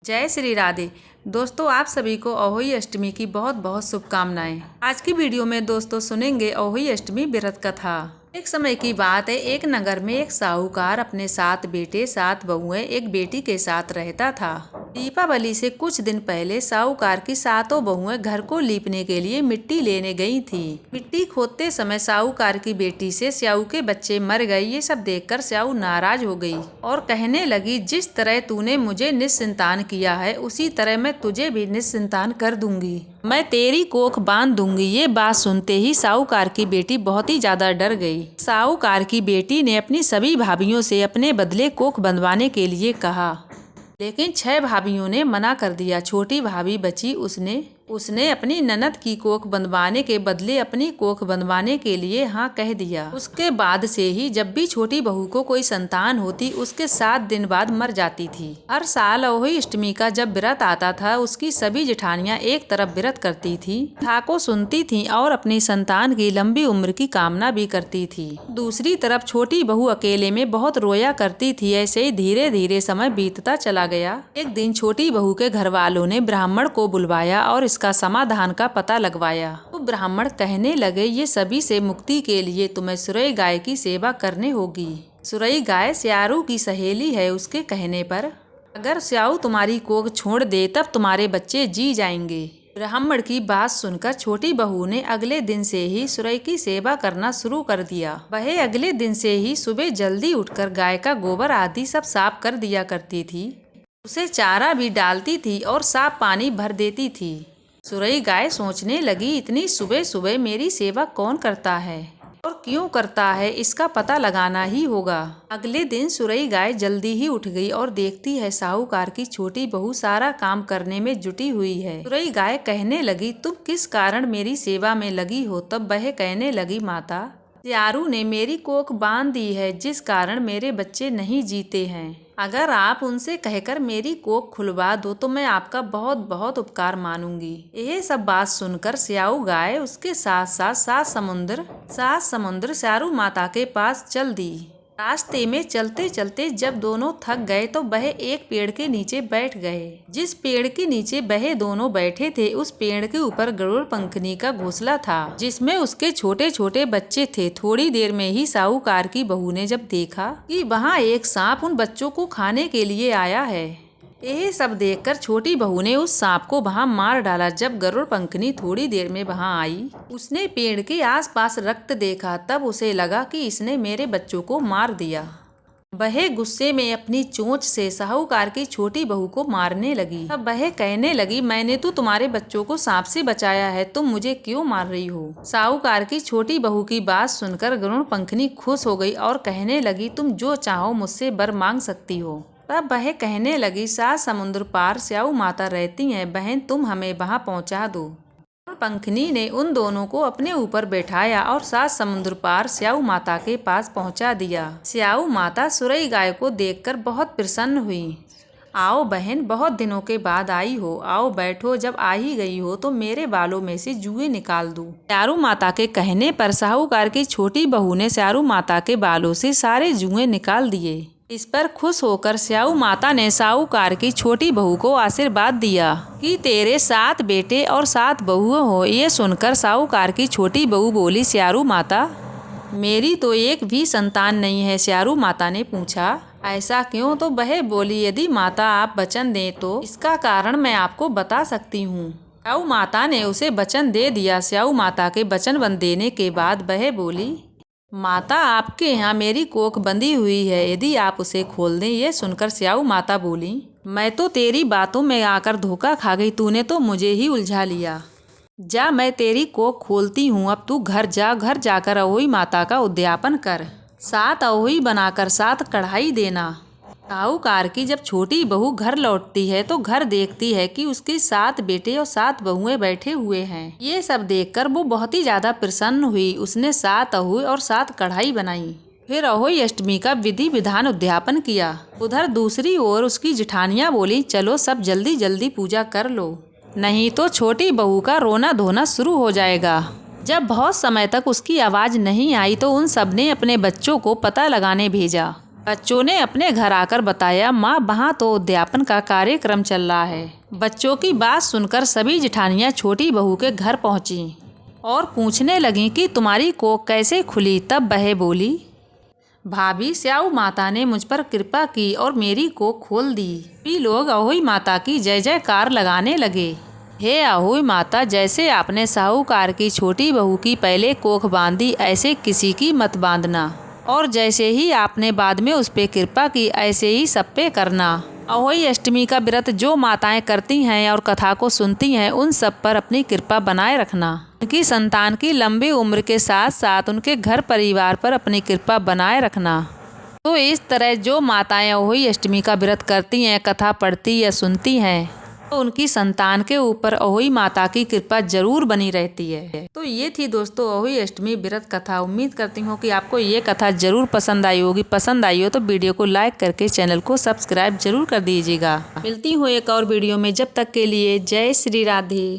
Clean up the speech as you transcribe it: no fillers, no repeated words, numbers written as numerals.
जय श्री राधे। दोस्तों, आप सभी को अहोई अष्टमी की बहुत बहुत शुभकामनाएं। आज की वीडियो में दोस्तों सुनेंगे अहोई अष्टमी व्रत कथा। एक समय की बात है, एक नगर में एक साहूकार अपने 7 बेटे 7 बहुएं एक बेटी के साथ रहता था। दीपावली से कुछ दिन पहले साहूकार की 7 बहुएं घर को लीपने के लिए मिट्टी लेने गई थी। मिट्टी खोदते समय साहूकार की बेटी से स्याऊ के बच्चे मर गए। ये सब देखकर स्याऊ नाराज हो गई और कहने लगी, जिस तरह तूने मुझे निस्संतान किया है उसी तरह मैं तुझे भी निस्संतान कर दूंगी। मैं तेरी कोख बांध दूंगी। ये बात सुनते ही साहूकार की बेटी बहुत ही ज्यादा डर गई। साहूकार की बेटी ने अपनी सभी भाभियों से अपने बदले कोख बंधवाने के लिए कहा, लेकिन 6 भाभियों ने मना कर दिया। छोटी भाभी बची, उसने अपनी ननद की कोख बंधवाने के बदले अपनी कोख बंधवाने के लिए हाँ कह दिया। उसके बाद से ही जब भी छोटी बहू को कोई संतान होती उसके 7 दिन बाद मर जाती थी। हर साल अहोई अष्टमी का जब व्रत आता था उसकी सभी जेठानियां एक तरफ व्रत करती थी, कथा को सुनती थी और अपनी संतान की लंबी उम्र की कामना भी करती थी। दूसरी तरफ छोटी बहू अकेले में बहुत रोया करती थी। ऐसे ही धीरे धीरे समय बीतता चला गया। एक दिन छोटी बहू के घर वालों ने ब्राह्मण को बुलवाया और का समाधान का पता लगवाया। तो ब्राह्मण कहने लगे, ये सभी से मुक्ति के लिए तुम्हें सुरई गाय की सेवा करनी होगी। सुरई गाय स्यारू की सहेली है। उसके कहने पर अगर स्याऊ तुम्हारी कोख छोड़ दे तब तुम्हारे बच्चे जी जाएंगे। ब्राह्मण की बात सुनकर छोटी बहू ने अगले दिन से ही सुरई की सेवा करना शुरू कर दिया। वह अगले दिन से ही सुबह जल्दी उठकर गाय का गोबर आदि सब साफ कर दिया करती थी। उसे चारा भी डालती थी और साफ पानी भर देती थी। सुरई गाय सोचने लगी, इतनी सुबह सुबह मेरी सेवा कौन करता है और क्यों करता है, इसका पता लगाना ही होगा। अगले दिन सुरई गाय जल्दी ही उठ गई और देखती है साहूकार की छोटी बहू सारा काम करने में जुटी हुई है। सुरई गाय कहने लगी, तुम किस कारण मेरी सेवा में लगी हो। तब वह कहने लगी, माता, स्यारू ने मेरी कोख बांध दी है जिस कारण मेरे बच्चे नहीं जीते हैं। अगर आप उनसे कहकर मेरी कोख खुलवा दो तो मैं आपका बहुत बहुत उपकार मानूंगी। यह सब बात सुनकर स्याऊ गाय उसके साथ साथ 7 समुद्र स्यारू माता के पास चल दी। रास्ते में चलते चलते जब दोनों थक गए तो वह एक पेड़ के नीचे बैठ गए। जिस पेड़ के नीचे वह दोनों बैठे थे उस पेड़ के ऊपर गरुड़ पंखनी का घोंसला था जिसमें उसके छोटे छोटे बच्चे थे। थोड़ी देर में ही साहूकार की बहू ने जब देखा कि वहाँ एक सांप उन बच्चों को खाने के लिए आया है, यह सब देखकर छोटी बहू ने उस सांप को वहां मार डाला। जब गरुड़ पंखनी थोड़ी देर में वहां आई, उसने पेड़ के आसपास रक्त देखा। तब उसे लगा कि इसने मेरे बच्चों को मार दिया। वह गुस्से में अपनी चोंच से साहूकार की छोटी बहू को मारने लगी। तब वह कहने लगी, मैंने तो तुम्हारे बच्चों को सांप से बचाया है, तुम मुझे क्यों मार रही हो। साहूकार की छोटी बहू की बात सुनकर गरुड़ पंखनी खुश हो गई और कहने लगी, तुम जो चाहो मुझसे वर मांग सकती हो। तब वह कहने लगी, 7 समुद्र पार स्याऊ माता रहती हैं, बहन तुम हमें वहां पहुंचा दो। पंखनी ने उन दोनों को अपने ऊपर बैठाया और 7 समुद्र पार स्याऊ माता के पास पहुंचा दिया। स्याऊ माता सुरई गाय को देखकर बहुत प्रसन्न हुई। आओ बहन, बहुत दिनों के बाद आई हो, आओ बैठो। जब आ ही गई हो तो मेरे बालों में से जुए निकाल दो। स्यारू माता के कहने पर साहूकार की छोटी बहू ने स्यारू माता के बालों से सारे जुए निकाल दिए। इस पर खुश होकर स्याऊ माता ने साहूकार की छोटी बहू को आशीर्वाद दिया कि तेरे 7 बेटे और 7 बहुएं हो। ये सुनकर साहूकार की छोटी बहू बोली, स्यारू माता, मेरी तो एक भी संतान नहीं है। स्यारू माता ने पूछा, ऐसा क्यों। तो वह बोली, यदि माता आप वचन दें तो इसका कारण मैं आपको बता सकती हूँ। स्याऊ माता ने उसे वचन दे दिया। स्याऊ माता के वचन देने के बाद वह बोली, माता आपके यहाँ मेरी कोख बंधी हुई है, यदि आप उसे खोल दें। ये सुनकर स्याऊ माता बोली, मैं तो तेरी बातों में आकर धोखा खा गई, तूने तो मुझे ही उलझा लिया। जा, मैं तेरी कोख खोलती हूँ। अब तू घर जा, घर जाकर अहोई माता का उद्यापन कर। 7 अहोई बनाकर 7 कढ़ाई देना। साहूकार की जब छोटी बहू घर लौटती है तो घर देखती है कि उसके 7 बेटे और 7 बहुएं बैठे हुए हैं। ये सब देखकर वो बहुत ही ज्यादा प्रसन्न हुई। उसने 7 अहोई और 7 कढ़ाई बनाई। फिर अहोई अष्टमी का विधि विधान उद्यापन किया। उधर दूसरी ओर उसकी जेठानियां बोली, चलो सब जल्दी जल्दी पूजा कर लो, नहीं तो छोटी बहू का रोना धोना शुरू हो जाएगा। जब बहुत समय तक उसकी आवाज नहीं आई तो उन सब ने अपने बच्चों को पता लगाने भेजा। बच्चों ने अपने घर आकर बताया, माँ वहाँ तो उद्यापन का कार्यक्रम चल रहा है। बच्चों की बात सुनकर सभी जेठानियाँ छोटी बहू के घर पहुँची और पूछने लगीं कि तुम्हारी कोख कैसे खुली। तब वह बोली, भाभी स्याऊ माता ने मुझ पर कृपा की और मेरी कोख खोल दी। सभी लोग अहोई माता की जय जयकार लगाने लगे। हे अहोई माता, जैसे आपने साहूकार की छोटी बहू की पहले कोख बांधी, ऐसे किसी की मत बांधना, और जैसे ही आपने बाद में उस पे कृपा की, ऐसे ही सब पे करना। अहोई अष्टमी का व्रत जो माताएं करती हैं और कथा को सुनती हैं, उन सब पर अपनी कृपा बनाए रखना। उनकी संतान की लंबी उम्र के साथ साथ उनके घर परिवार पर अपनी कृपा बनाए रखना। तो इस तरह जो माताएं अहोई अष्टमी का व्रत करती हैं, कथा पढ़ती या सुनती हैं, तो उनकी संतान के ऊपर अहोई माता की कृपा जरूर बनी रहती है। तो ये थी दोस्तों अहोई अष्टमी व्रत कथा। उम्मीद करती हूँ कि आपको ये कथा जरूर पसंद आई होगी। पसंद आई हो तो वीडियो को लाइक करके चैनल को सब्सक्राइब जरूर कर दीजिएगा। मिलती हूँ एक और वीडियो में, जब तक के लिए जय श्री राधे।